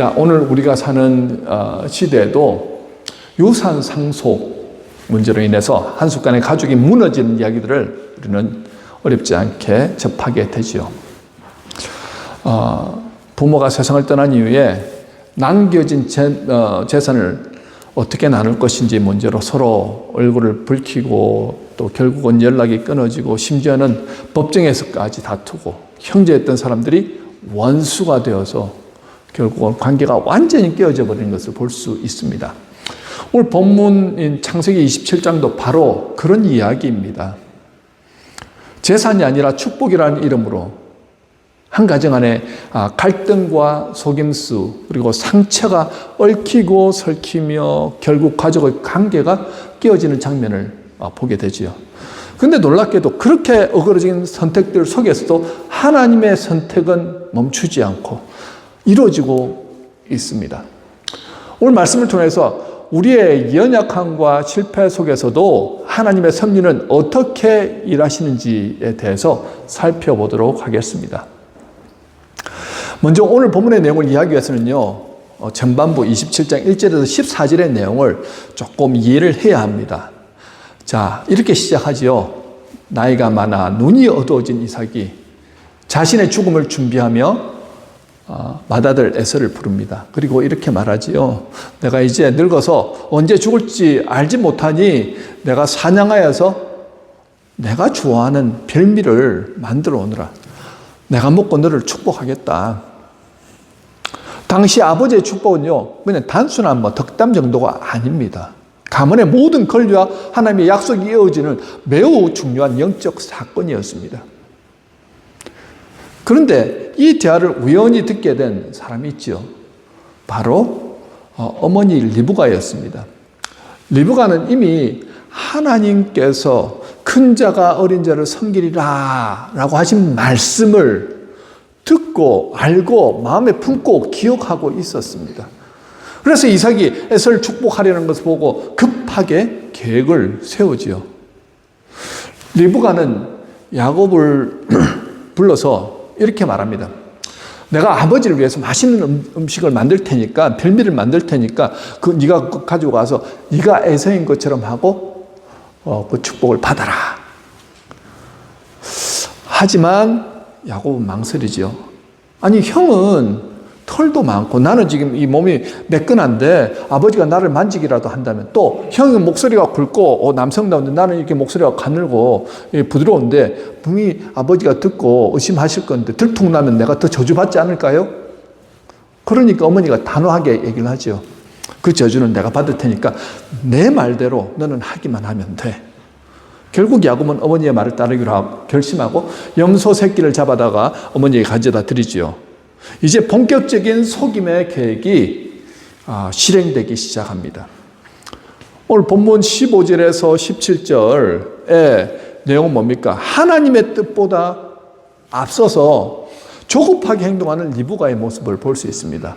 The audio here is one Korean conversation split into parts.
자, 오늘 우리가 사는 시대에도 유산 상속 문제로 인해서 한순간에 가족이 무너지는 이야기들을 우리는 어렵지 않게 접하게 되지요. 부모가 세상을 떠난 이후에 남겨진 재산을 어떻게 나눌 것인지 문제로 서로 얼굴을 붉히고 또 결국은 연락이 끊어지고 심지어는 법정에서까지 다투고 형제였던 사람들이 원수가 되어서 결국은 관계가 완전히 깨어져 버리는 것을 볼 수 있습니다. 오늘 본문인 창세기 27장도 바로 그런 이야기입니다. 재산이 아니라 축복이라는 이름으로 한 가정 안에 갈등과 속임수 그리고 상처가 얽히고 설키며 결국 가족의 관계가 깨어지는 장면을 보게 되지요. 그런데 놀랍게도 그렇게 어그러진 선택들 속에서도 하나님의 선택은 멈추지 않고 이루어지고 있습니다. 오늘 말씀을 통해서 우리의 연약함과 실패 속에서도 하나님의 섭리는 어떻게 일하시는지에 대해서 살펴보도록 하겠습니다. 먼저 오늘 본문의 내용을 이해하기 위해서는요, 전반부 27장 1절에서 14절의 내용을 조금 이해를 해야 합니다. 자, 이렇게 시작하지요. 나이가 많아 눈이 어두워진 이삭이 자신의 죽음을 준비하며 맏아들 에서를 부릅니다. 그리고 이렇게 말하지요. 내가 이제 늙어서 언제 죽을지 알지 못하니 내가 사냥하여서 내가 좋아하는 별미를 만들어 오느라. 내가 먹고 너를 축복하겠다. 당시 아버지의 축복은요, 그냥 단순한 덕담 정도가 아닙니다. 가문의 모든 권리와 하나님의 약속이 이어지는 매우 중요한 영적 사건이었습니다. 그런데 이 대화를 우연히 듣게 된 사람이 있죠. 바로 어머니 리브가였습니다. 리브가는 이미 하나님께서 큰 자가 어린 자를 섬기리라 라고 하신 말씀을 듣고 알고 마음에 품고 기억하고 있었습니다. 그래서 이삭이 에서를 축복하려는 것을 보고 급하게 계획을 세우지요. 리브가는 야곱을 불러서 이렇게 말합니다. 내가 아버지를 위해서 맛있는 음식을 만들 테니까, 별미를 만들 테니까 네가 가지고 가서 네가 에서인 것처럼 하고 그 축복을 받아라. 하지만 야곱은 망설이죠. 아니, 형은 털도 많고 나는 지금 이 몸이 매끈한데 아버지가 나를 만지기라도 한다면, 또 형은 목소리가 굵고 남성다운데 나는 이렇게 목소리가 가늘고 부드러운데 분명히 아버지가 듣고 의심하실 건데 들통나면 내가 더 저주받지 않을까요? 그러니까 어머니가 단호하게 얘기를 하죠. 그 저주는 내가 받을 테니까 내 말대로 너는 하기만 하면 돼. 결국 야곱은 어머니의 말을 따르기로 결심하고 염소 새끼를 잡아다가 어머니에게 가져다 드리지요. 이제 본격적인 속임의 계획이 실행되기 시작합니다. 오늘 본문 15절에서 17절의 내용은 뭡니까? 하나님의 뜻보다 앞서서 조급하게 행동하는 리브가의 모습을 볼 수 있습니다.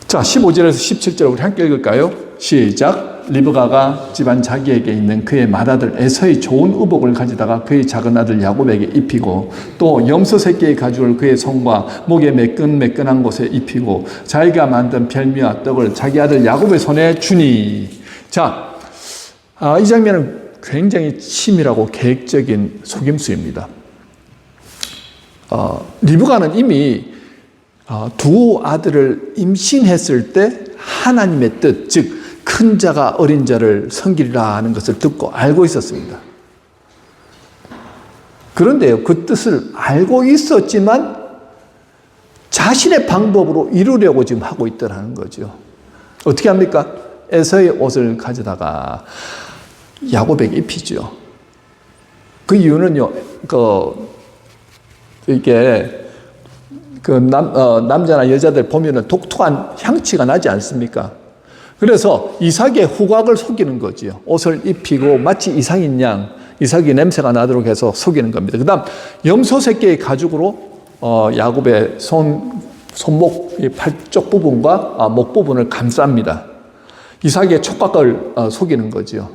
자, 15절에서 17절 우리 함께 읽을까요? 시작. 리브가가 집안 자기에게 있는 그의 맏아들 에서의 좋은 의복을 가져다가 그의 작은 아들 야곱에게 입히고 또 염소 새끼의 가죽을 그의 손과 목에 매끈매끈한 곳에 입히고 자기가 만든 별미와 떡을 자기 아들 야곱의 손에 주니. 자, 이 장면은 굉장히 치밀하고 계획적인 속임수입니다. 리브가는 이미 두 아들을 임신했을 때 하나님의 뜻, 즉 큰 자가 어린 자를 섬기리라 하는 것을 듣고 알고 있었습니다. 그런데요, 그 뜻을 알고 있었지만 자신의 방법으로 이루려고 지금 하고 있더라는 거죠. 어떻게 합니까? 에서의 옷을 가져다가 야곱에게 입히죠. 그 이유는요, 이게 남자나 여자들 보면은 독특한 향취가 나지 않습니까? 그래서 이삭의 후각을 속이는 거지요. 옷을 입히고 마치 이삭인 양, 이삭이 냄새가 나도록 해서 속이는 겁니다. 그 다음 염소 새끼의 가죽으로 야곱의 손목 팔 쪽 부분과 목 부분을 감쌉니다. 이삭의 촉각을 속이는 거지요.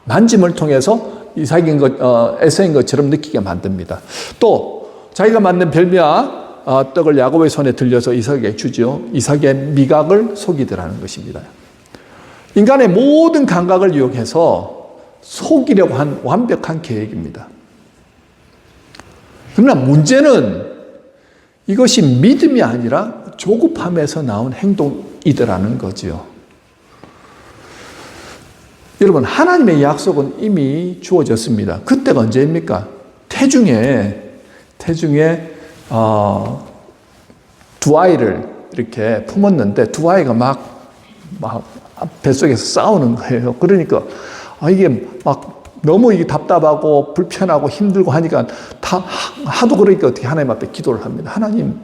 만짐을 통해서 이삭인 것, 에서인 것처럼 느끼게 만듭니다. 또 자기가 만든 별미와 떡을 야곱의 손에 들려서 이삭에게 주죠. 이삭의 미각을 속이더라는 것입니다. 인간의 모든 감각을 이용해서 속이려고 한 완벽한 계획입니다. 그러나 문제는 이것이 믿음이 아니라 조급함에서 나온 행동이더라는 거지요. 여러분, 하나님의 약속은 이미 주어졌습니다. 그때가 언제입니까? 태중에 두 아이를 이렇게 품었는데 두 아이가 막 뱃속에서 싸우는 거예요. 그러니까 이게 막 너무 이게 답답하고 불편하고 힘들고 하니까 하도 그러니까 어떻게 하나님 앞에 기도를 합니다. 하나님,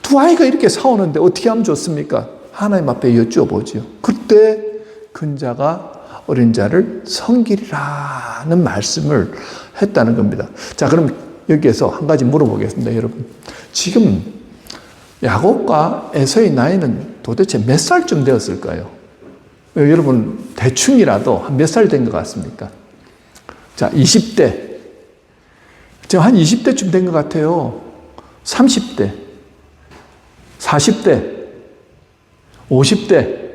두 아이가 이렇게 싸우는데 어떻게 하면 좋습니까? 하나님 앞에 여쭈어보죠. 그때 근자가 어린 자를 섬기리라는 말씀을 했다는 겁니다. 자, 그럼 여기에서 한 가지 물어보겠습니다, 여러분. 지금 야곱과 에서의 나이는 도대체 몇 살쯤 되었을까요? 여러분, 대충이라도 한 몇 살 된 것 같습니까? 자, 20대. 지금 한 20대쯤 된 것 같아요. 30대, 40대, 50대,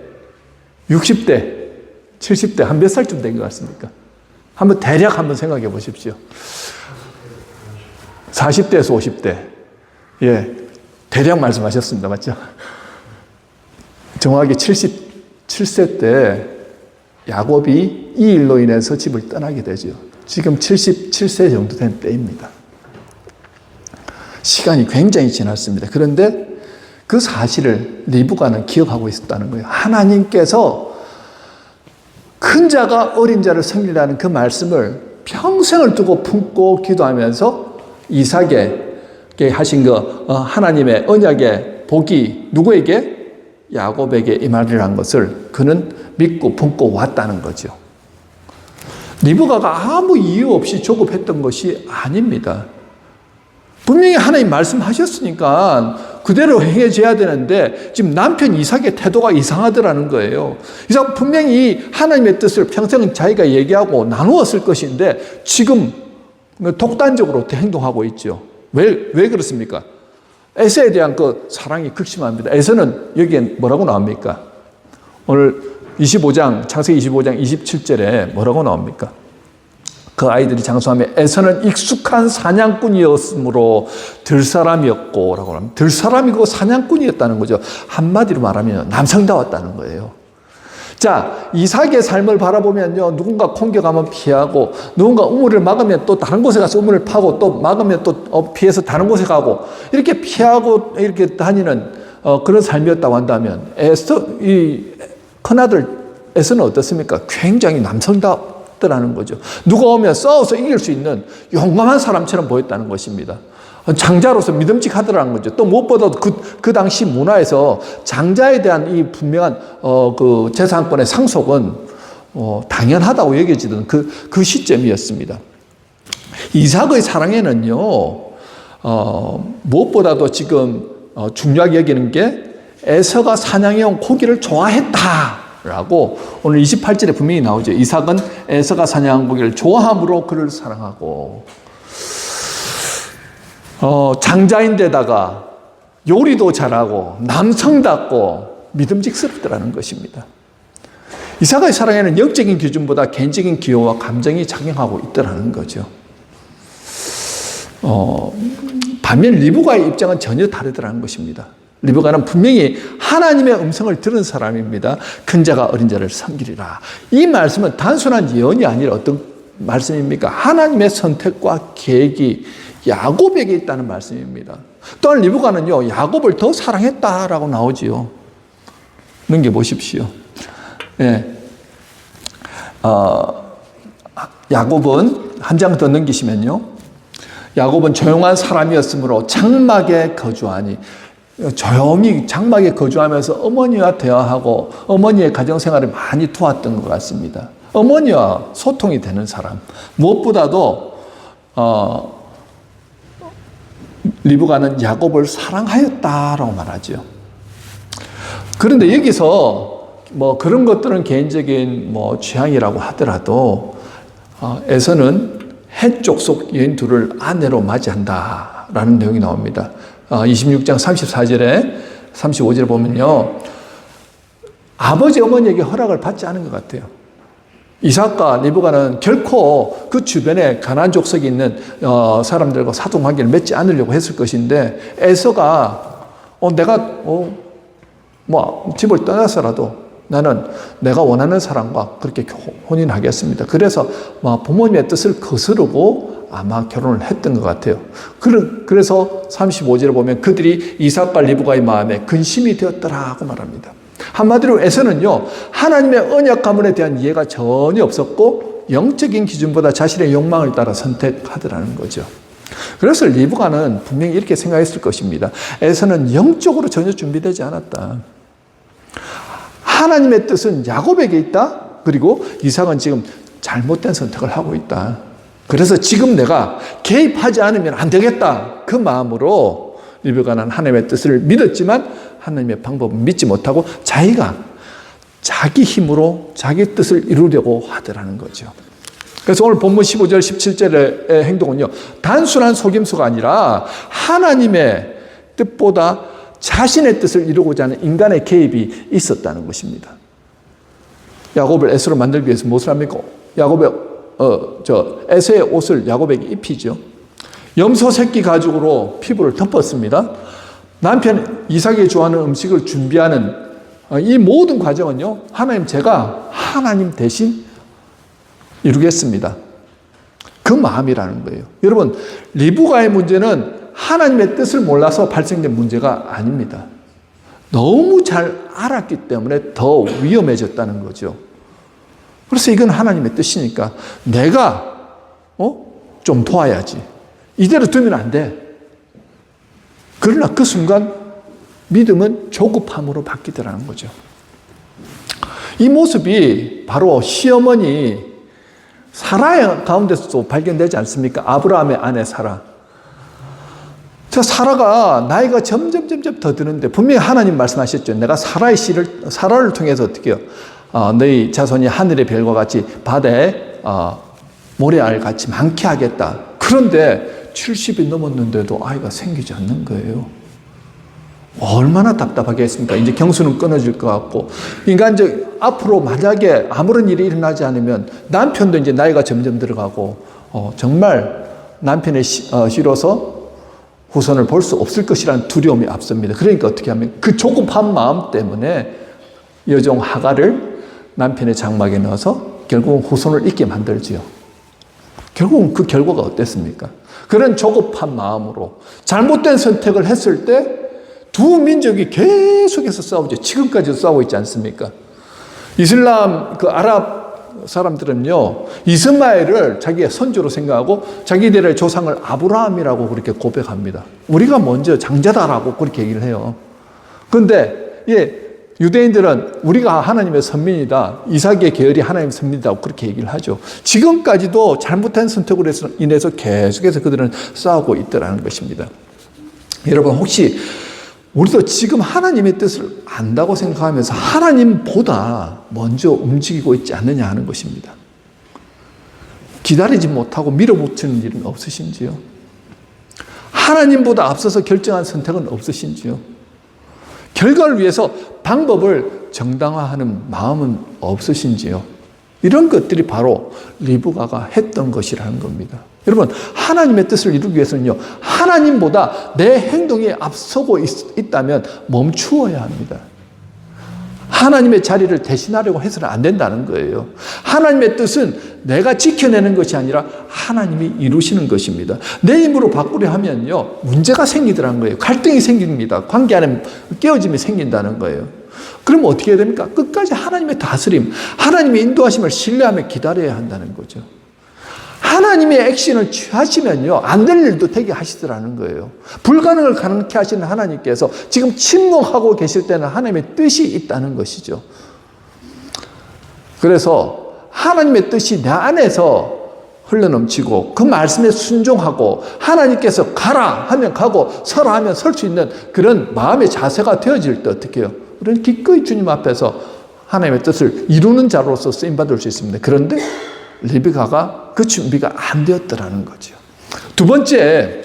60대, 70대, 한 몇 살쯤 된 것 같습니까? 한번 대략 한번 생각해 보십시오. 40대에서 50대. 예, 대략 말씀하셨습니다. 맞죠? 정확히 77세 때 야곱이 이 일로 인해서 집을 떠나게 되죠. 지금 77세 정도 된 때입니다. 시간이 굉장히 지났습니다. 그런데 그 사실을 리브가는 기억하고 있었다는 거예요. 하나님께서 큰 자가 어린 자를 섬기라는 그 말씀을 평생을 두고 품고 기도하면서 이삭에게 하신 그 하나님의 언약의 복이 누구에게? 야곱에게 임하리라는 것을 그는 믿고 품고 왔다는 거죠. 리브가가 아무 이유 없이 조급했던 것이 아닙니다. 분명히 하나님 말씀하셨으니까 그대로 행해져야 되는데 지금 남편 이삭의 태도가 이상하더라는 거예요. 이삭 분명히 하나님의 뜻을 평생 자기가 얘기하고 나누었을 것인데 지금 독단적으로 행동하고 있죠. 왜 그렇습니까? 에서에 대한 그 사랑이 극심합니다. 에서는 여기에 뭐라고 나옵니까? 오늘 25장, 창세기 25장 27절에 뭐라고 나옵니까? 그 아이들이 장수하며 에서는 익숙한 사냥꾼이었으므로 들사람이었고 라고 합니다. 들사람이고 사냥꾼이었다는 거죠. 한마디로 말하면 남성다웠다는 거예요. 자, 이삭의 삶을 바라보면요, 누군가 공격하면 피하고, 누군가 우물을 막으면 또 다른 곳에 가서 우물을 파고, 또 막으면 또 피해서 다른 곳에 가고, 이렇게 피하고 이렇게 다니는 그런 삶이었다고 한다면, 이 큰아들 에서는 어떻습니까? 굉장히 남성답더라는 거죠. 누가 오면 싸워서 이길 수 있는 용감한 사람처럼 보였다는 것입니다. 장자로서 믿음직하더라는 거죠. 또 무엇보다도 그 당시 문화에서 장자에 대한 이 분명한 그 재산권의 상속은 당연하다고 여겨지던 그 시점이었습니다. 이삭의 사랑에는요, 무엇보다도 지금 중요하게 여기는 게 에서가 사냥해온 고기를 좋아했다라고 오늘 28절에 분명히 나오죠. 이삭은 에서가 사냥한 고기를 좋아함으로 그를 사랑하고, 장자인데다가 요리도 잘하고 남성답고 믿음직스럽더라는 것입니다. 이삭의 사랑에는 영적인 기준보다 개인적인 기호와 감정이 작용하고 있더라는 거죠. 반면 리브가의 입장은 전혀 다르더라는 것입니다. 리브가는 분명히 하나님의 음성을 들은 사람입니다. 큰 자가 어린 자를 섬기리라. 이 말씀은 단순한 예언이 아니라 어떤 말씀입니까? 하나님의 선택과 계획이 야곱에게 있다는 말씀입니다. 또한 리브가는요, 야곱을 더 사랑했다라고 나오지요. 넘겨보십시오. 네. 야곱은 한 장 더 넘기시면요. 야곱은 조용한 사람이었으므로 장막에 거주하니, 조용히 장막에 거주하면서 어머니와 대화하고 어머니의 가정생활을 많이 도왔던 것 같습니다. 어머니와 소통이 되는 사람. 무엇보다도 리브가는 야곱을 사랑하였다라고 말하죠. 그런데 여기서 뭐 그런 것들은 개인적인 취향이라고 하더라도 에서는 헷 족속 여인 둘을 아내로 맞이한다 라는 내용이 나옵니다. 26장 34절에 35절에 보면요. 아버지 어머니에게 허락을 받지 않은 것 같아요. 이삭과 리브가는 결코 그 주변에 가나안 족속이 있는 사람들과 사돈관계를 맺지 않으려고 했을 것인데 에서가 내가 집을 떠나서라도 나는 내가 원하는 사람과 그렇게 혼인하겠습니다. 그래서 부모님의 뜻을 거스르고 아마 결혼을 했던 것 같아요. 그래서 35절에 보면 그들이 이삭과 리브가의 마음에 근심이 되었더라고 말합니다. 한마디로 에서는요, 하나님의 언약 가문에 대한 이해가 전혀 없었고 영적인 기준보다 자신의 욕망을 따라 선택하더라는 거죠. 그래서 리브가는 분명히 이렇게 생각했을 것입니다. 에서는 영적으로 전혀 준비되지 않았다. 하나님의 뜻은 야곱에게 있다. 그리고 이삭은 지금 잘못된 선택을 하고 있다. 그래서 지금 내가 개입하지 않으면 안 되겠다. 그 마음으로 리브가는 하나님의 뜻을 믿었지만 하나님의 방법을 믿지 못하고 자기가 자기 힘으로 자기 뜻을 이루려고 하더라는 거죠. 그래서 오늘 본문 15절 17절의 행동은요, 단순한 속임수가 아니라 하나님의 뜻보다 자신의 뜻을 이루고자 하는 인간의 개입이 있었다는 것입니다. 야곱을 에서로 만들기 위해서 무엇을 합니까? 에서의 옷을 야곱에게 입히죠. 염소 새끼 가죽으로 피부를 덮었습니다. 남편 이삭이 좋아하는 음식을 준비하는 이 모든 과정은요, 제가 하나님 대신 이루겠습니다. 그 마음이라는 거예요. 여러분, 리브가의 문제는 하나님의 뜻을 몰라서 발생된 문제가 아닙니다. 너무 잘 알았기 때문에 더 위험해졌다는 거죠. 그래서 이건 하나님의 뜻이니까 내가 좀 도와야지. 이대로 두면 안 돼. 그러나 그 순간 믿음은 조급함으로 바뀌더라는 거죠. 이 모습이 바로 시어머니 사라의 가운데서도 발견되지 않습니까? 아브라함의 아내 사라. 사라가 나이가 점점 더 드는데 분명히 하나님 말씀하셨죠. 내가 사라를 통해서 어떻게 해요? 너희 자손이 하늘의 별과 같이 바다에 모래알 같이 많게 하겠다. 그런데 70이 넘었는데도 아이가 생기지 않는 거예요. 얼마나 답답하겠습니까? 이제 경수는 끊어질 것 같고, 인간적 앞으로 만약에 아무런 일이 일어나지 않으면 남편도 이제 나이가 점점 들어가고, 정말 남편의 시로서 후손을 볼 수 없을 것이라는 두려움이 앞섭니다. 그러니까 어떻게 하면 그 조급한 마음 때문에 여종 하갈을 남편의 장막에 넣어서 결국은 후손을 잊게 만들지요. 결국은 그 결과가 어땠습니까? 그런 조급한 마음으로 잘못된 선택을 했을 때 두 민족이 계속해서 싸우죠. 지금까지도 싸우고 있지 않습니까? 이슬람 아랍 사람들은요, 이스마엘을 자기의 선조로 생각하고 자기들의 조상을 아브라함이라고 그렇게 고백합니다. 우리가 먼저 장자다라고 그렇게 얘기를 해요. 그런데 유대인들은 우리가 하나님의 선민이다, 이삭의 계열이 하나님의 선민이다 그렇게 얘기를 하죠. 지금까지도 잘못한 선택으로 인해서 계속해서 그들은 싸우고 있더라는 것입니다. 여러분, 혹시 우리도 지금 하나님의 뜻을 안다고 생각하면서 하나님보다 먼저 움직이고 있지 않느냐 하는 것입니다. 기다리지 못하고 밀어붙이는 일은 없으신지요? 하나님보다 앞서서 결정한 선택은 없으신지요? 결과를 위해서 방법을 정당화하는 마음은 없으신지요? 이런 것들이 바로 리브가가 했던 것이라는 겁니다. 여러분, 하나님의 뜻을 이루기 위해서는요, 하나님보다 내 행동이 앞서고 있다면 멈추어야 합니다. 하나님의 자리를 대신하려고 해서는 안 된다는 거예요. 하나님의 뜻은 내가 지켜내는 것이 아니라 하나님이 이루시는 것입니다. 내 힘으로 바꾸려 하면요, 문제가 생기더라는 거예요. 갈등이 생깁니다. 관계 안에 깨어짐이 생긴다는 거예요. 그럼 어떻게 해야 됩니까? 끝까지 하나님의 다스림, 하나님의 인도하심을 신뢰하며 기다려야 한다는 거죠. 하나님의 액션을 취하시면요, 안 될 일도 되게 하시더라는 거예요. 불가능을 가능케 하시는 하나님께서 지금 침묵하고 계실 때는 하나님의 뜻이 있다는 것이죠. 그래서 하나님의 뜻이 내 안에서 흘러넘치고 그 말씀에 순종하고 하나님께서 가라 하면 가고 서라 하면 설 수 있는 그런 마음의 자세가 되어질 때 어떻게 해요? 우리는 기꺼이 주님 앞에서 하나님의 뜻을 이루는 자로서 쓰임받을 수 있습니다. 그런데 리브가가 그 준비가 안 되었더라는 거죠. 두 번째,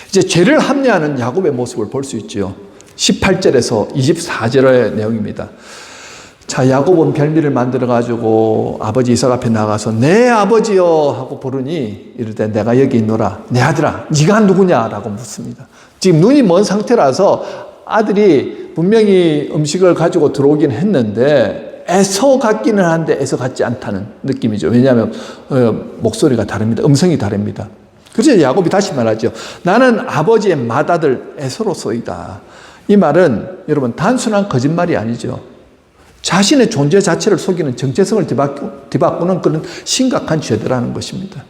이제 죄를 합리하는 야곱의 모습을 볼 수 있죠. 18절에서 24절의 내용입니다. 자, 야곱은 별미를 만들어가지고 아버지 이삭 앞에 나가서 내 아버지여 하고 부르니 이르되 내가 여기 있노라. 내 아들아 네가 누구냐라고 묻습니다. 지금 눈이 먼 상태라서 아들이 분명히 음식을 가지고 들어오긴 했는데 에서 같기는 한데 에서 같지 않다는 느낌이죠. 왜냐하면 목소리가 다릅니다. 음성이 다릅니다. 그래서 야곱이 다시 말하죠. 나는 아버지의 맏아들 에서로서이다. 이 말은 여러분 단순한 거짓말이 아니죠. 자신의 존재 자체를 속이는 정체성을 뒤바꾸는 그런 심각한 죄들하는 것입니다.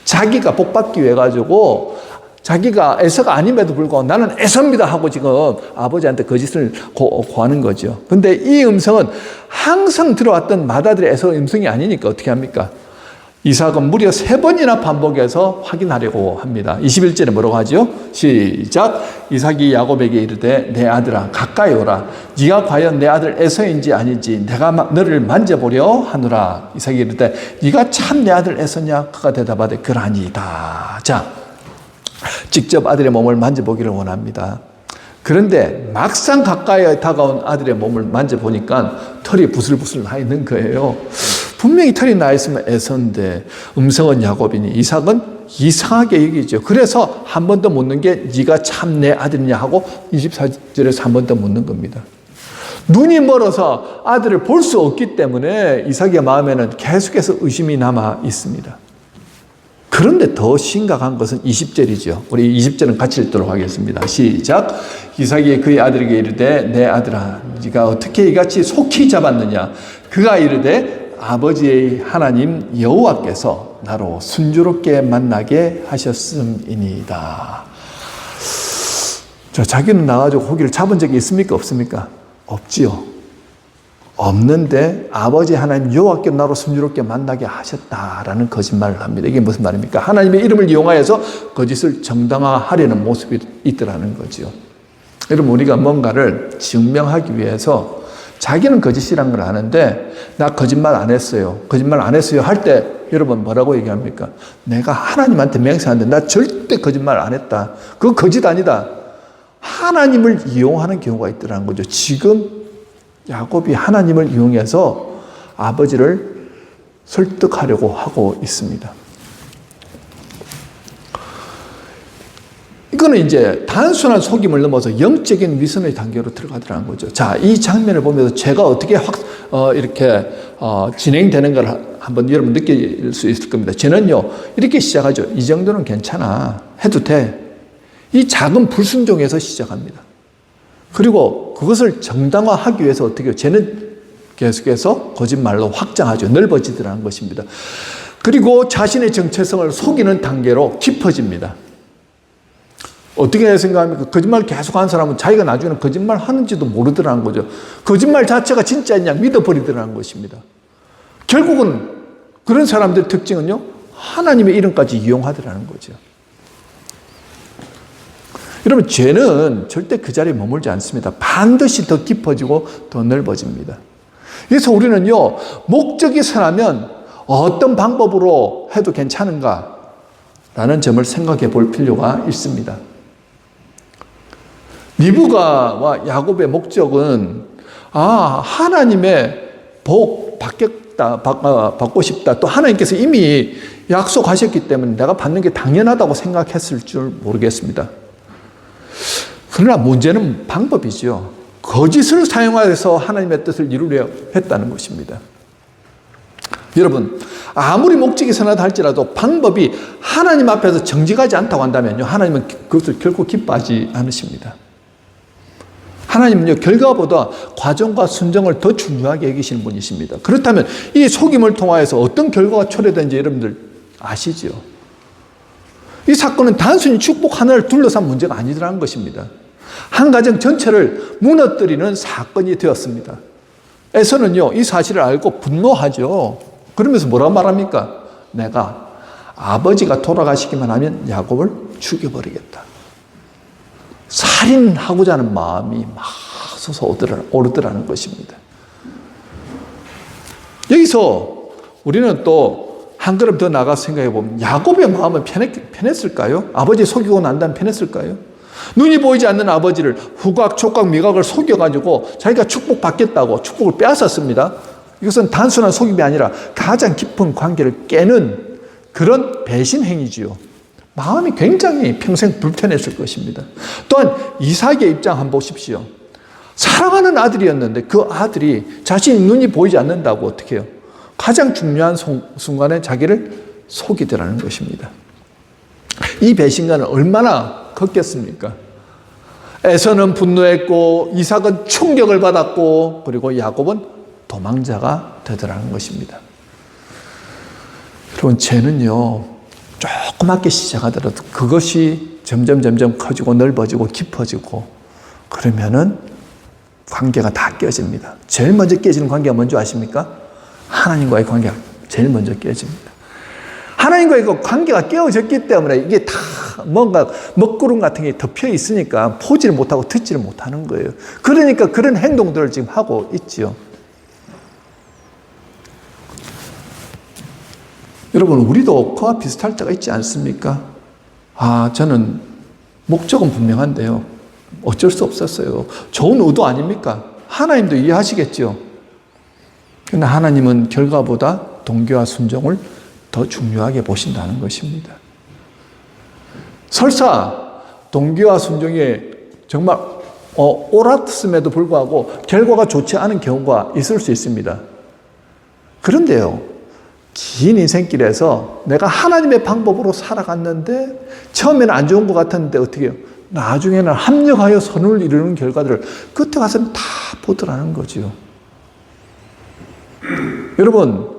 자기가 복받기 위해 가지고 자기가 에서가 아님에도 불구하고 나는 에서입니다 하고 지금 아버지한테 거짓을 고하는 거죠. 근데 이 음성은 항상 들어왔던 맏아들의 에서 음성이 아니니까 어떻게 합니까? 이삭은 무려 3번이나 반복해서 확인하려고 합니다. 21절에 뭐라고 하죠? 시작. 이삭이 야곱에게 이르되 내 아들아 가까이 오라. 네가 과연 내 아들 에서인지 아닌지 내가 너를 만져보려 하노라. 이삭이 이르되 네가 참 내 아들 에서냐? 그가 대답하되 그러니이다. 자, 직접 아들의 몸을 만져보기를 원합니다. 그런데 막상 가까이 다가온 아들의 몸을 만져보니까 털이 부슬부슬 나 있는 거예요. 분명히 털이 나 있으면 에서인데 음성은 야곱이니 이삭은 이상하게 여기죠. 그래서 한 번 더 묻는 게 네가 참 내 아들이냐 하고 24절에서 한 번 더 묻는 겁니다. 눈이 멀어서 아들을 볼 수 없기 때문에 이삭의 마음에는 계속해서 의심이 남아 있습니다. 그런데 더 심각한 것은 20절이죠. 우리 20절은 같이 읽도록 하겠습니다. 시작. 이삭이 그의 아들에게 이르되 내 아들아 네가 어떻게 이같이 속히 잡았느냐. 그가 이르되 아버지의 하나님 여호와께서 나로 순조롭게 만나게 하셨음이니이다. 자기는 나가지고 고기를 잡은 적이 있습니까? 없습니까? 없지요. 없는데 아버지 하나님 여호와께서 나로 순조롭게 만나게 하셨다라는 거짓말을 합니다. 이게 무슨 말입니까? 하나님의 이름을 이용하여서 거짓을 정당화하려는 모습이 있더라는 거죠. 여러분 우리가 뭔가를 증명하기 위해서 자기는 거짓이란 걸 아는데 나 거짓말 안 했어요. 거짓말 안 했어요 할 때 여러분 뭐라고 얘기합니까? 내가 하나님한테 맹세하는데 나 절대 거짓말 안 했다. 그거 거짓 아니다. 하나님을 이용하는 경우가 있더라는 거죠. 지금 야곱이 하나님을 이용해서 아버지를 설득하려고 하고 있습니다. 이거는 이제 단순한 속임을 넘어서 영적인 위선의 단계로 들어가더라는 거죠. 자, 이 장면을 보면서 죄가 어떻게 이렇게 진행되는 걸 한번 여러분 느낄 수 있을 겁니다. 죄는요, 이렇게 시작하죠. 이 정도는 괜찮아. 해도 돼. 이 작은 불순종에서 시작합니다. 그리고 그것을 정당화하기 위해서 어떻게 해요? 죄는 계속해서 거짓말로 확장하죠. 넓어지더라는 것입니다. 그리고 자신의 정체성을 속이는 단계로 깊어집니다. 어떻게 생각합니까? 거짓말 계속하는 사람은 자기가 나중에는 거짓말 하는지도 모르더라는 거죠. 거짓말 자체가 진짜냐 믿어버리더라는 것입니다. 결국은 그런 사람들의 특징은요, 하나님의 이름까지 이용하더라는 거죠. 여러분, 죄는 절대 그 자리에 머물지 않습니다. 반드시 더 깊어지고 더 넓어집니다. 그래서 우리는요, 목적이 선하면 어떤 방법으로 해도 괜찮은가라는 점을 생각해 볼 필요가 있습니다. 리브가와 야곱의 목적은 하나님의 복 받고 싶다. 또 하나님께서 이미 약속하셨기 때문에 내가 받는 게 당연하다고 생각했을 줄 모르겠습니다. 그러나 문제는 방법이죠. 거짓을 사용해서 하나님의 뜻을 이루려 했다는 것입니다. 여러분, 아무리 목적이 선하다 할지라도 방법이 하나님 앞에서 정직하지 않다고 한다면요, 하나님은 그것을 결코 기뻐하지 않으십니다. 하나님은요, 결과보다 과정과 순정을 더 중요하게 여기시는 분이십니다. 그렇다면 이 속임을 통하여서 어떤 결과가 초래된지 여러분들 아시죠? 이 사건은 단순히 축복 하나를 둘러싼 문제가 아니더라는 것입니다. 한 가정 전체를 무너뜨리는 사건이 되었습니다. 에서는요, 이 사실을 알고 분노하죠. 그러면서 뭐라고 말합니까? 내가 아버지가 돌아가시기만 하면 야곱을 죽여버리겠다. 살인하고자 하는 마음이 막 솟아오르더라는 것입니다. 여기서 우리는 또 한 걸음 더 나가서 생각해 보면 야곱의 마음은 편했을까요? 아버지 속이고 난 다음에 편했을까요? 눈이 보이지 않는 아버지를 후각, 촉각, 미각을 속여가지고 자기가 축복받겠다고 축복을 빼앗았습니다. 이것은 단순한 속임이 아니라 가장 깊은 관계를 깨는 그런 배신 행위지요. 마음이 굉장히 평생 불편했을 것입니다. 또한 이삭의 입장 한번 보십시오. 사랑하는 아들이었는데 그 아들이 자신이 눈이 보이지 않는다고 어떻게 해요? 가장 중요한 순간에 자기를 속이더라는 것입니다. 이 배신감은 얼마나 컸겠습니까? 에서는 분노했고 이삭은 충격을 받았고 그리고 야곱은 도망자가 되더라는 것입니다. 여러분, 죄는요 조그맣게 시작하더라도 그것이 점점 커지고 넓어지고 깊어지고 그러면은 관계가 다 깨집니다. 제일 먼저 깨지는 관계가 뭔지 아십니까? 하나님과의 관계가 제일 먼저 깨집니다. 하나님과의 그 관계가 깨어졌기 때문에 이게 다 뭔가 먹구름 같은 게 덮여 있으니까 보지를 못하고 듣지를 못하는 거예요. 그러니까 그런 행동들을 지금 하고 있지요. 여러분, 우리도 그와 비슷할 때가 있지 않습니까? 저는 목적은 분명한데요. 어쩔 수 없었어요. 좋은 의도 아닙니까? 하나님도 이해하시겠죠. 그러나 하나님은 결과보다 동기와 순종을 더 중요하게 보신다는 것입니다. 설사 동기와 순종이 정말 옳았음에도 불구하고 결과가 좋지 않은 경우가 있을 수 있습니다. 그런데요, 긴 인생길에서 내가 하나님의 방법으로 살아갔는데 처음에는 안 좋은 것 같았는데 어떻게 해요? 나중에는 합력하여 선을 이루는 결과들을 끝에 가서는 다 보더라는 거죠. 여러분,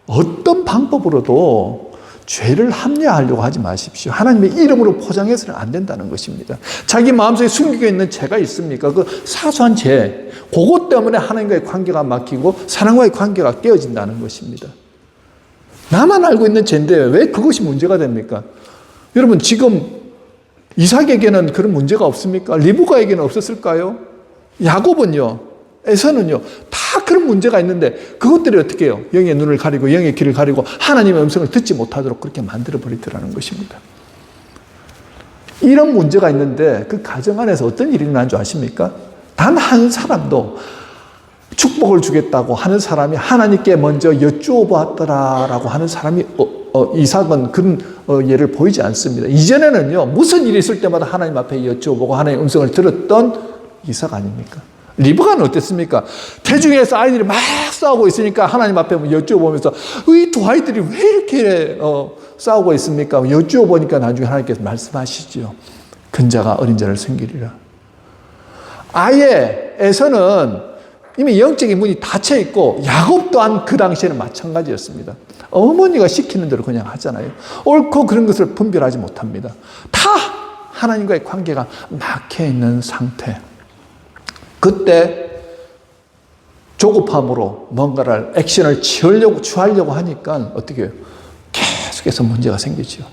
어떤 방법으로도 죄를 합리화하려고 하지 마십시오. 하나님의 이름으로 포장해서는 안 된다는 것입니다. 자기 마음속에 숨기고 있는 죄가 있습니까? 그 사소한 죄, 그것 때문에 하나님과의 관계가 막히고 사랑과의 관계가 깨어진다는 것입니다. 나만 알고 있는 죄인데 왜 그것이 문제가 됩니까? 여러분, 지금 이삭에게는 그런 문제가 없습니까? 리브가에게는 없었을까요? 야곱은요, 에서는요, 다 그런 문제가 있는데 그것들이 어떻게 해요? 영의 눈을 가리고 영의 귀를 가리고 하나님의 음성을 듣지 못하도록 그렇게 만들어버리더라는 것입니다. 이런 문제가 있는데 그 가정 안에서 어떤 일이 일어난 줄 아십니까? 단 한 사람도 축복을 주겠다고 하는 사람이 하나님께 먼저 여쭈어보았더라라고 하는 사람이 이삭은 그런 예를 보이지 않습니다. 이전에는요, 무슨 일이 있을 때마다 하나님 앞에 여쭈어보고 하나님의 음성을 들었던 이삭 아닙니까? 리브가는 어땠습니까? 태중에서 아이들이 막 싸우고 있으니까 하나님 앞에 여쭈어보면서 이 두 아이들이 왜 이렇게 싸우고 있습니까? 여쭈어보니까 나중에 하나님께서 말씀하시죠. 근자가 어린 자를 섬기리라. 아예 에서는 이미 영적인 문이 닫혀 있고 야곱 또한 그 당시에는 마찬가지였습니다. 어머니가 시키는 대로 그냥 하잖아요. 옳고 그런 것을 분별하지 못합니다. 다 하나님과의 관계가 막혀 있는 상태. 그때 조급함으로 뭔가를 액션을 취하려고 하니까 어떻게 해요? 계속해서 문제가 생기죠.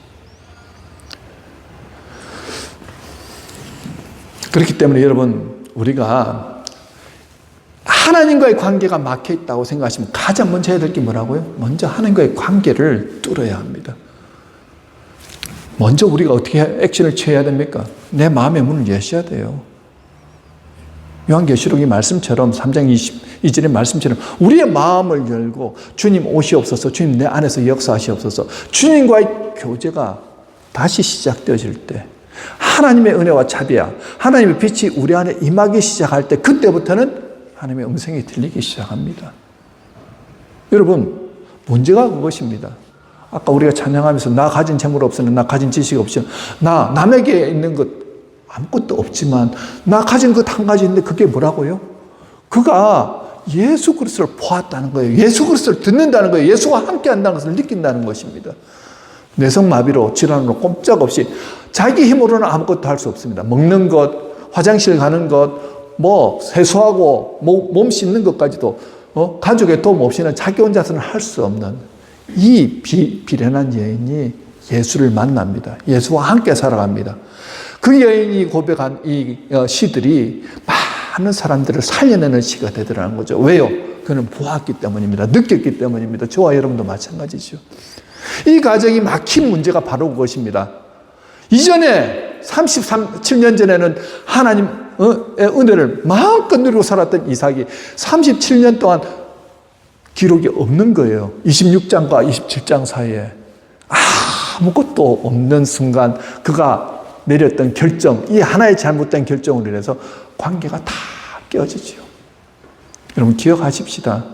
그렇기 때문에 여러분, 우리가 하나님과의 관계가 막혀 있다고 생각하시면 가장 먼저 해야 될 게 뭐라고요? 먼저 하나님과의 관계를 뚫어야 합니다. 먼저 우리가 어떻게 액션을 취해야 됩니까? 내 마음의 문을 여셔야 돼요. 요한계시록의 말씀처럼 3장 22절의 말씀처럼 우리의 마음을 열고 주님 오시옵소서, 주님 내 안에서 역사하시옵소서, 주님과의 교제가 다시 시작되어질 때 하나님의 은혜와 자비야, 하나님의 빛이 우리 안에 임하기 시작할 때 그때부터는 하나님의 음성이 들리기 시작합니다. 여러분, 문제가 그것입니다. 아까 우리가 찬양하면서 나 가진 재물 없으나 나 가진 지식 없으나 나 남에게 있는 것 아무것도 없지만 나 가진 것 한 가지 있는데 그게 뭐라고요? 그가 예수 그리스도를 보았다는 거예요. 예수 그리스도를 듣는다는 거예요. 예수와 함께 한다는 것을 느낀다는 것입니다. 뇌성마비로 질환으로 꼼짝없이 자기 힘으로는 아무것도 할 수 없습니다. 먹는 것, 화장실 가는 것, 세수하고 몸 씻는 것까지도 가족의 도움 없이는 자기 혼자서는 할 수 없는 이 비련한 여인이 예수를 만납니다. 예수와 함께 살아갑니다. 그 여인이 고백한 이 시들이 많은 사람들을 살려내는 시가 되더라는 거죠. 왜요? 그는 보았기 때문입니다. 느꼈기 때문입니다. 저와 여러분도 마찬가지죠. 이 가정이 막힌 문제가 바로 그것입니다. 이전에 37년 전에는 하나님의 은혜를 마음껏 누리고 살았던 이삭이 37년 동안 기록이 없는 거예요. 26장과 27장 사이에 아무것도 없는 순간 그가 내렸던 결정, 이 하나의 잘못된 결정으로 인해서 관계가 다 깨어지죠. 여러분 기억하십시다.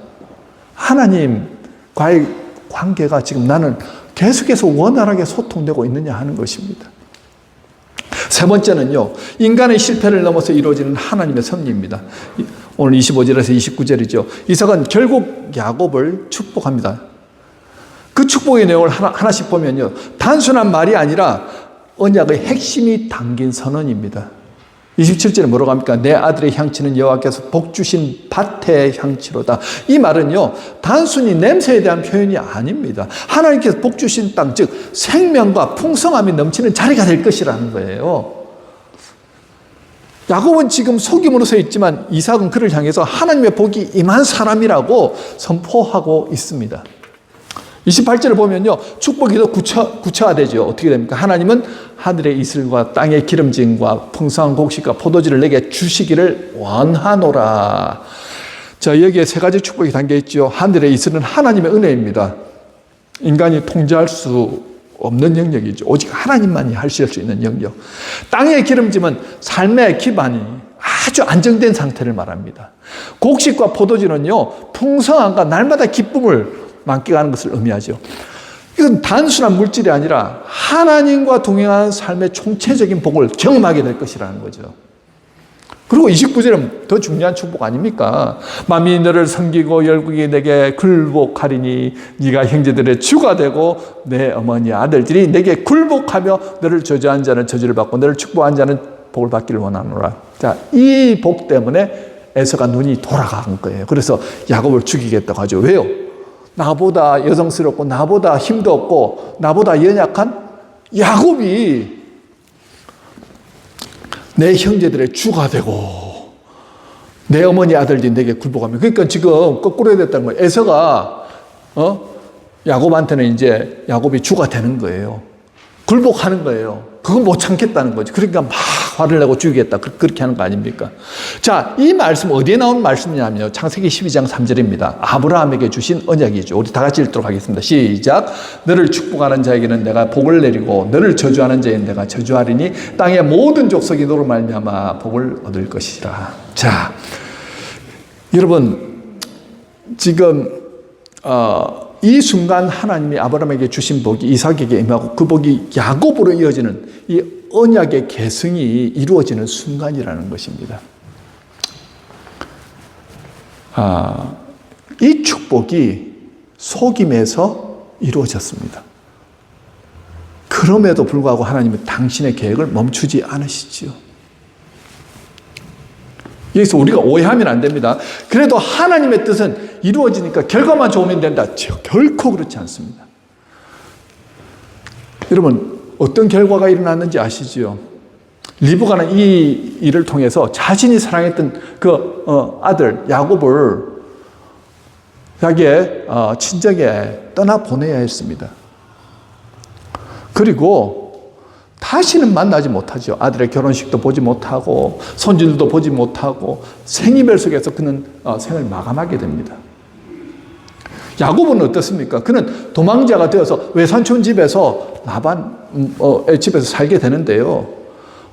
하나님과의 관계가 지금 나는 계속해서 원활하게 소통되고 있느냐 하는 것입니다. 세 번째는요, 인간의 실패를 넘어서 이루어지는 하나님의 섭리입니다. 오늘 25절에서 29절이죠. 이삭은 결국 야곱을 축복합니다. 그 축복의 내용을 하나씩 보면요, 단순한 말이 아니라 언약의 핵심이 담긴 선언입니다. 27절에 뭐라고 합니까? 내 아들의 향치는 여호와께서 복 주신 밭의 향치로다. 이 말은요, 단순히 냄새에 대한 표현이 아닙니다. 하나님께서 복 주신 땅, 즉 생명과 풍성함이 넘치는 자리가 될 것이라는 거예요. 야곱은 지금 속임으로 서 있지만 이삭은 그를 향해서 하나님의 복이 임한 사람이라고 선포하고 있습니다. 28절을 보면요, 축복이 더 구체화되죠. 어떻게 됩니까? 하나님은 하늘의 이슬과 땅의 기름짐과 풍성한 곡식과 포도주를 내게 주시기를 원하노라. 자, 여기에 세 가지 축복이 담겨 있죠. 하늘의 이슬은 하나님의 은혜입니다. 인간이 통제할 수 없는 영역이죠. 오직 하나님만이 하실 수 있는 영역. 땅의 기름짐은 삶의 기반이 아주 안정된 상태를 말합니다. 곡식과 포도주는요, 풍성함과 날마다 기쁨을 만끽하는 것을 의미하죠. 이건 단순한 물질이 아니라 하나님과 동행하는 삶의 총체적인 복을 경험하게 될 것이라는 거죠. 그리고 29절은 더 중요한 축복 아닙니까? 만민이 너를 섬기고 열국이 내게 굴복하리니 네가 형제들의 주가 되고 내 어머니 아들들이 내게 굴복하며 너를 저주한 자는 저주를 받고 너를 축복한 자는 복을 받기를 원하노라. 자, 이 복 때문에 에서가 눈이 돌아간 거예요. 그래서 야곱을 죽이겠다고 하죠. 왜요? 나보다 여성스럽고 나보다 힘도 없고 나보다 연약한 야곱이 내 형제들의 주가 되고 내 어머니 아들들이 내게 굴복하며, 그러니까 지금 거꾸로 해야 됐다는 거예요. 에서가 야곱한테는 이제 야곱이 주가 되는 거예요. 굴복하는 거예요. 그건 못 참겠다는 거죠. 그러니까 막 화를 내고 죽이겠다. 그렇게 하는 거 아닙니까? 자, 이 말씀 어디에 나오는 말씀이냐면요, 창세기 12장 3절입니다. 아브라함에게 주신 언약이죠. 우리 다 같이 읽도록 하겠습니다. 시작. 너를 축복하는 자에게는 내가 복을 내리고 너를 저주하는 자에게는 내가 저주하리니 땅의 모든 족속이 너로 말미암아 복을 얻을 것이라. 자, 여러분 지금 이 순간 하나님이 아브라함에게 주신 복이 이삭에게 임하고 그 복이 야곱으로 이어지는 이 언약의 계승이 이루어지는 순간이라는 것입니다. 이 축복이 속임에서 이루어졌습니다. 그럼에도 불구하고 하나님은 당신의 계획을 멈추지 않으시지요. 여기서 우리가 오해하면 안 됩니다. 그래도 하나님의 뜻은 이루어지니까 결과만 좋으면 된다. 결코 그렇지 않습니다. 여러분, 어떤 결과가 일어났는지 아시지요? 리브가는 이 일을 통해서 자신이 사랑했던 그 아들 야곱을 자기의 친정에 떠나보내야 했습니다. 그리고 다시는 만나지 못하죠. 아들의 결혼식도 보지 못하고 손주들도 보지 못하고 생이별 속에서 그는 생을 마감하게 됩니다. 야곱은 어떻습니까? 그는 도망자가 되어서 외삼촌 집에서 라반의 집에서 살게 되는데요.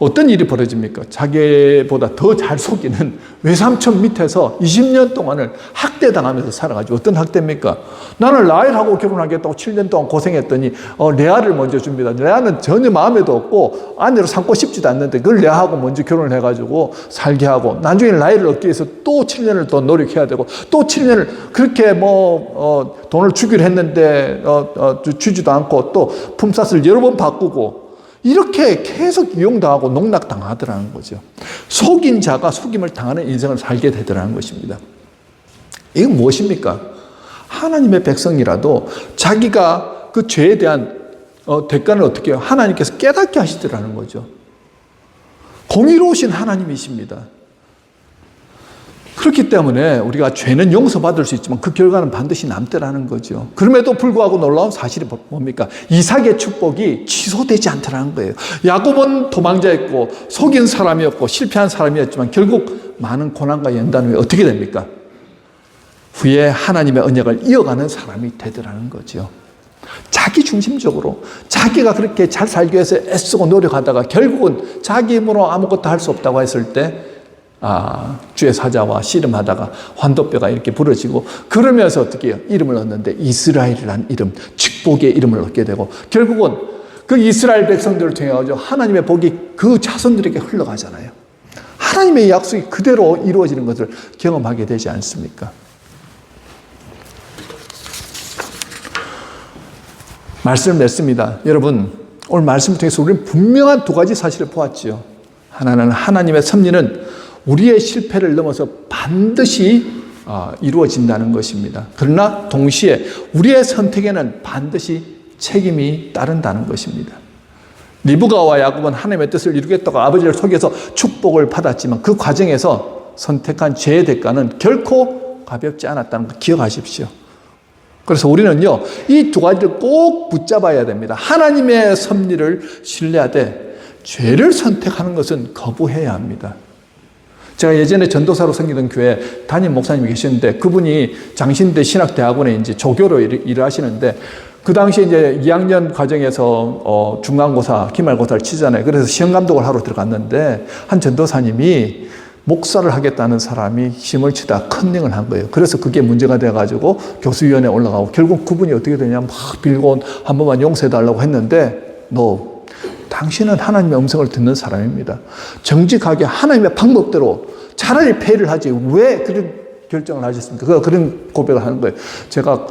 어떤 일이 벌어집니까? 자기보다 더 잘 속이는 외삼촌 밑에서 20년 동안을 학대당하면서 살아가죠. 어떤 학대입니까? 나는 라헬하고 결혼하겠다고 7년 동안 고생했더니 레아를 먼저 줍니다. 레아는 전혀 마음에도 없고 아내로 삼고 싶지도 않는데 그걸 레아하고 먼저 결혼을 해가지고 살게 하고, 나중에 라헬을 얻기 위해서 또 7년을 더 노력해야 되고, 또 7년을 그렇게 돈을 주기로 했는데 주지도 않고 또 품삯을 여러 번 바꾸고, 이렇게 계속 이용당하고 농락당하더라는 거죠. 속인 자가 속임을 당하는 인생을 살게 되더라는 것입니다. 이건 무엇입니까? 하나님의 백성이라도 자기가 그 죄에 대한 대가를 어떻게 해요? 하나님께서 깨닫게 하시더라는 거죠. 공의로우신 하나님이십니다. 그렇기 때문에 우리가 죄는 용서받을 수 있지만 그 결과는 반드시 남더라는 거죠. 그럼에도 불구하고 놀라운 사실이 뭡니까? 이삭의 축복이 취소되지 않더라는 거예요. 야곱은 도망자였고 속인 사람이었고 실패한 사람이었지만 결국 많은 고난과 연단 후에 어떻게 됩니까? 후에 하나님의 언약을 이어가는 사람이 되더라는 거죠. 자기 중심적으로 자기가 그렇게 잘 살기 위해서 애쓰고 노력하다가 결국은 자기 힘으로 아무것도 할 수 없다고 했을 때 주의 사자와 씨름하다가 환도뼈가 이렇게 부러지고 그러면서 어떻게 해요? 이름을 얻는데 이스라엘이라는 이름, 축복의 이름을 얻게 되고 결국은 그 이스라엘 백성들을 통해 하나님의 복이 그 자손들에게 흘러가잖아요. 하나님의 약속이 그대로 이루어지는 것을 경험하게 되지 않습니까? 말씀을 맺습니다. 여러분, 오늘 말씀을 통해서 우리는 분명한 두 가지 사실을 보았죠. 하나는 하나님의 섭리는 우리의 실패를 넘어서 반드시 이루어진다는 것입니다. 그러나 동시에 우리의 선택에는 반드시 책임이 따른다는 것입니다. 리브가와 야곱은 하나님의 뜻을 이루겠다고 아버지를 속여서 축복을 받았지만 그 과정에서 선택한 죄의 대가는 결코 가볍지 않았다는 거 기억하십시오. 그래서 우리는요, 이 두 가지를 꼭 붙잡아야 됩니다. 하나님의 섭리를 신뢰하되 죄를 선택하는 것은 거부해야 합니다. 제가 예전에 전도사로 섬기던 교회 담임 목사님이 계셨는데 그분이 장신대 신학대학원에 이제 조교로 일을 하시는데 그 당시에 이제 2학년 과정에서 중간고사, 기말고사를 치잖아요. 그래서 시험 감독을 하러 들어갔는데 한 전도사님이 목사를 하겠다는 사람이 시험을 치다 컨닝을 한 거예요. 그래서 그게 문제가 돼가지고 교수위원회에 올라가고 결국 그분이 어떻게 되냐면 막 빌고 한 번만 용서해달라고 했는데 당신은 하나님의 음성을 듣는 사람입니다. 정직하게 하나님의 방법대로 차라리 폐를 하지 왜 그런 결정을 하셨습니까? 그런 고백을 하는 거예요. 제가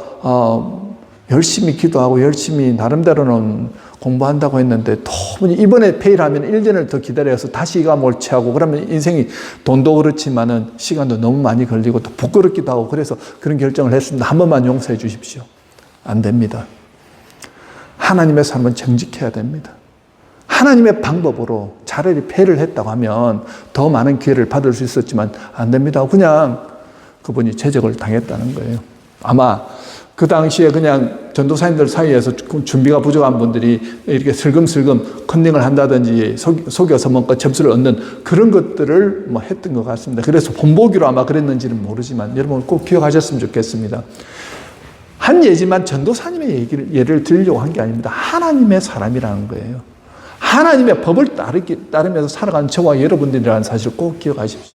열심히 기도하고 열심히 나름대로는 공부한다고 했는데 도무지 이번에 폐를 하면 1년을 더 기다려서 다시 이과목을 취하고 그러면 인생이 돈도 그렇지만은 시간도 너무 많이 걸리고 또 부끄럽기도 하고 그래서 그런 결정을 했습니다. 한 번만 용서해 주십시오. 안 됩니다. 하나님의 삶은 정직해야 됩니다. 하나님의 방법으로 차라리 폐를 했다고 하면 더 많은 기회를 받을 수 있었지만 안 됩니다. 그냥 그분이 제적을 당했다는 거예요. 아마 그 당시에 그냥 전도사님들 사이에서 준비가 부족한 분들이 이렇게 슬금슬금 컨닝을 한다든지 속여서 뭔가 점수를 얻는 그런 것들을 했던 것 같습니다. 그래서 본보기로 아마 그랬는지는 모르지만 여러분 꼭 기억하셨으면 좋겠습니다. 한 예지만 전도사님의 예를 들려고 한 게 아닙니다. 하나님의 사람이라는 거예요. 하나님의 법을 따르면서 살아가는 저와 여러분들이라는 사실을 꼭 기억하십시오.